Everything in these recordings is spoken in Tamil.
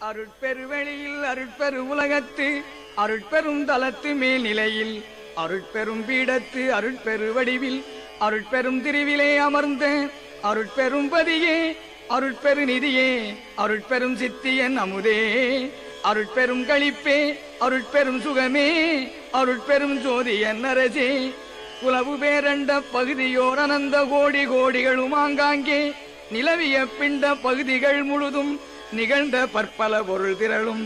அருட்பெருவெளியில் அருட்பெரு உலகத்து அருட்பெரும் தலத்து மேல்நிலையில் அருட்பெரும் பீடத்து அருட்பெரு வடிவில் அருட்பெரும் திருவிலே அமர்ந்த அருட்பெரும் பதியே அருட்பெரு நிதியே அருட்பெரும் சித்தியன் அமுதே அருட்பெரும் களிப்பே அருட்பெரும் சுகமே அருட்பெரும் ஜோதியன் அரசே குலவு பேரண்ட பகுதியோர் அனந்த கோடி கோடிகளும் ஆங்காங்கே நிலவிய பிண்ட பகுதிகள் முழுதும் நிகழ்ந்த பற்பல பொருள் திரளும்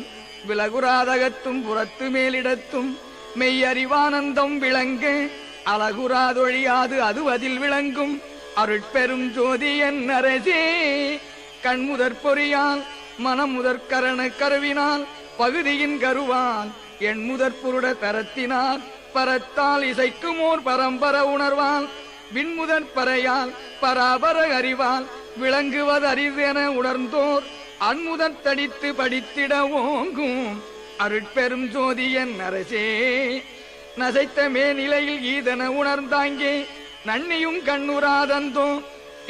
விலகுராதகத்தும் புறத்து மேலிடத்தும் மெய்யறிவானந்தம் விளங்க அழகுராதொழியாது அது அதில் விளங்கும் அருட்பெரும் ஜோதியன் அரசே கண்முதற் பொறியால் மனமுதற் கரண கருவினால் பகுதியின் கருவால் என் முதற் புருட தரத்தினால் பரத்தால் இசைக்குமோர் பரம்பர உணர்வால் விண்முதற் பறையால் பராபர அறிவால் விளங்குவதறிவென உணர்ந்தோர் அன்முதற் தடித்து படித்திட ஓங்கும் அருட்பெரும் ஜோதியன் அரசே நசைத்த மேநிலையில் ஈதன உணர்ந்தாங்கே நன்னியும் கண்ணுராதந்தோ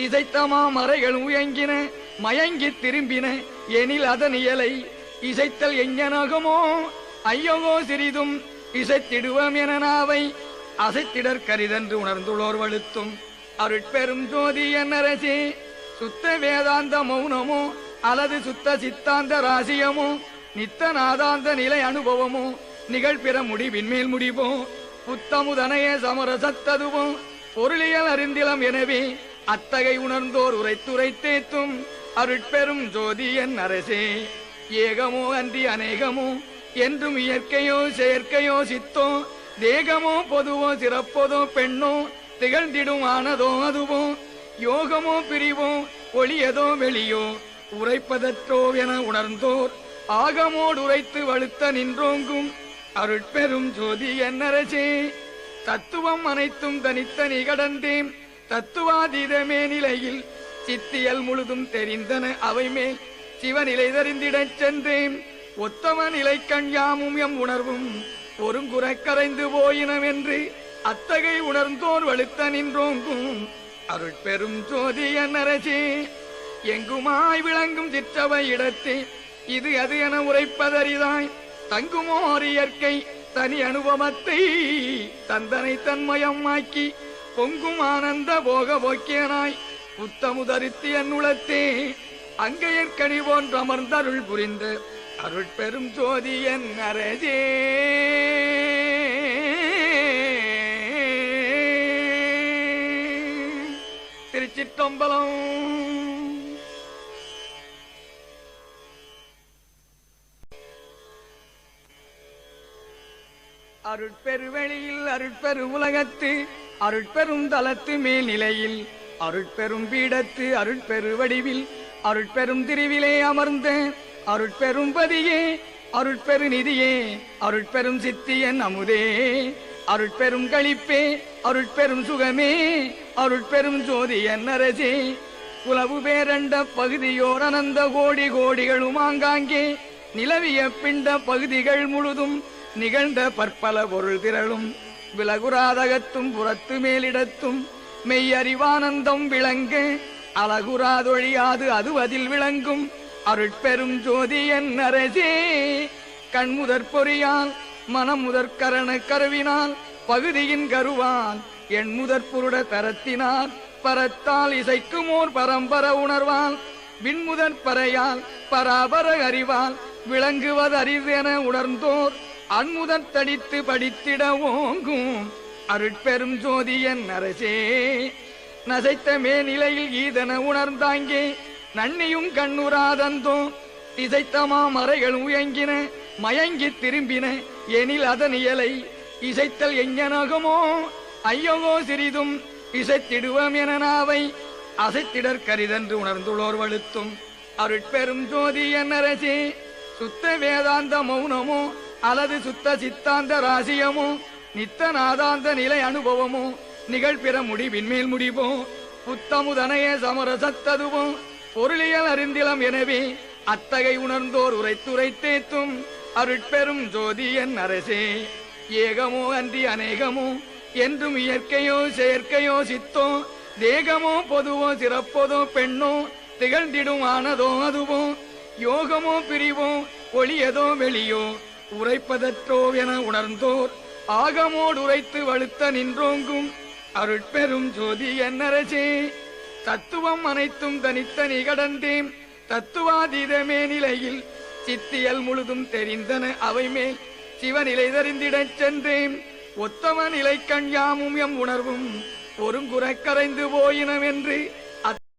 இசைத்தமா மறைகள் உயங்கின மயங்கி திரும்பின எனில் அதன் இயலை இசைத்தல் எஞ்ஞனகமோ ஐயகோ சிறிதும் இசைத்திடுவோம் என நாவை அசைத்திடற் கரிதென்று உணர்ந்துள்ளோர் வலுத்தும் அருட்பெரும் ஜோதியன் அரசே சுத்த வேதாந்த மௌனமோ அல்லது சுத்த சித்தாந்த ராசியமோ நித்த நாதாந்த நிலை அனுபவமோ நிகழ்பிற முடிவின் மேல் முடிவோ புத்தமுதனைய சமரசத்ததுவோ பொருளியல் அறிந்திலம் எனவே அத்தகை உணர்ந்தோர் உரைத்துரைத்தேத்தும் அருட்பெரும் ஜோதியன் அரசே ஏகமோ அன்றி அநேகமோ என்றும் இயற்கையோ செயற்கையோ சித்தோ தேகமோ பொதுவோ சிறப்பதோ பெண்ணோ திகழ்ந்திடும் ஆனதோ அதுவோ யோகமோ பிரிவோ ஒளியதோ வெளியோ உரைப்பதற்றோ என உணர்ந்தோர் ஆகமோடு உரைத்து வலுத்த நின்றோங்கும் அருட்பெரும் ஜோதியன் அரசே தத்துவம் அனைத்தும் தனித்தனி கடந்தேன் தத்துவாதீதமே நிலையில் சித்தியல் முழுதும் தெரிந்தன அவை மேல் சிவநிலை தெரிந்திடச் சென்றேன் ஒத்தம நிலை கண்யாமும் எம் உணர்வும் ஒருங்குற கரைந்து போயினம் என்று அத்தகை உணர்ந்தோர் வலுத்த நின்றோங்கும் அருட்பெரும் ஜோதியன் அரசே எங்குமாய் விளங்கும் சிற்றவை இடத்தே இது அது என உரைப்பதறிதாய் தங்குமோர் இயற்கை தனி அனுபவத்தை தந்தனை தன்மயமாக்கி பொங்கும் ஆனந்த போக போக்கியனாய் புத்தமுதரித்து என் உளத்தே அங்கையற்கனி போன்று அமர்ந்தருள் புரிந்த அருட்பெரும் ஜோதியன் அரசே திருச்சிற்றம்பலம். அருட்பெருவெளியில் அருட்பெரு உலகத்து அருட்பெரும் தலத்து மேல்நிலையில் அருட்பெரும் பீடத்து அருட்பெரு வடிவில் அருட்பெரும் திருவிலே அமர்ந்த அருட்பெரும் பதியே அருட்பெரு நிதியே அருட்பெரும் சித்தியன் அமுதே அருட்பெரும் களிப்பே அருட்பெரும் சுகமே அருட்பெரும் ஜோதியன் அரசே குலவு பேரண்ட பகுதியோர் அனந்த கோடி கோடிகளும் ஆங்காங்கே நிலவிய பிண்ட பகுதிகள் முழுதும் நிகழ்ந்த பற்பல பொருள் திரளும் விலகுராதகத்தும் புறத்து மேலிடத்தும் மெய்யறிவானந்தம் விளங்க அழகுராதொழியாது அது அதில் விளங்கும் அருட்பெரும் ஜோதியன் அரசே கண்முதற் பொறியால் மனமுதற் கரண கருவினால் பகுதியின் கருவால் என் முதற் புருட தரத்தினால் பரத்தால் இசைக்குமோர் பரம்பர உணர்வால் விண்முதற் பறையால் பராபர அறிவால் விளங்குவதறிவென உணர்ந்தோர் அன்முதற் தடித்து படித்திட ஓங்கும் அருட்பெரும் ஜோதியன் அரசே நசைத்த மேநிலையில் ஈதன உணர்ந்தாங்கே நன்னியும் கண்ணுராதந்தோ இசைத்தமா மறைகள் உயங்கின மயங்கி திரும்பின எனில் அதன் இயலை இசைத்தல் எஞ்ஞனகமோ ஐயகோ சிறிதும் இசைத்திடுவோம் என நாவை அசைத்திடற் கரிதென்று உணர்ந்துள்ளோர் வலுத்தும் அருட்பெரும் ஜோதியன் அரசே சுத்த வேதாந்த மௌனமோ அல்லது சுத்த சித்தாந்த ராசியமோ நித்த நாதாந்த நிலை அனுபவமோ நிகழ்பிற முடிவின் மேல் முடிவோ புத்தமுதனைய சமரசத்ததுவோ பொருளியல் அறிந்திலம் எனவே அத்தகை உணர்ந்தோர் உரைத்துரைத்தேத்தும் அருட்பெரும் ஜோதியன் அரசே ஏகமோ அன்றி அநேகமோ என்றும் இயற்கையோ செயற்கையோ சித்தோ தேகமோ பொதுவோ சிறப்பதோ பெண்ணோ திகழ்ந்திடும் ஆனதோ அதுவோ யோகமோ பிரிவோ ஒளியதோ வெளியோ உரைப்பதற்றோவென உணர்ந்தோர் ஆகமோடு உரைத்து வலுத்த நின்றோங்கும் அருட்பெரும் ஜோதி என்னரசே. தத்துவம் அனைத்தும் தனித்தனி கடந்தேன் தத்துவாதீதமே நிலையில் சித்தியல் முழுதும் தெரிந்தன அவை மேல் சிவநிலை தெரிந்திடச் சென்றேன். ஒத்தவ நிலை கண் யாமும் எம் உணர்வும் ஒருங்குறக் கரைந்து போயினம் என்று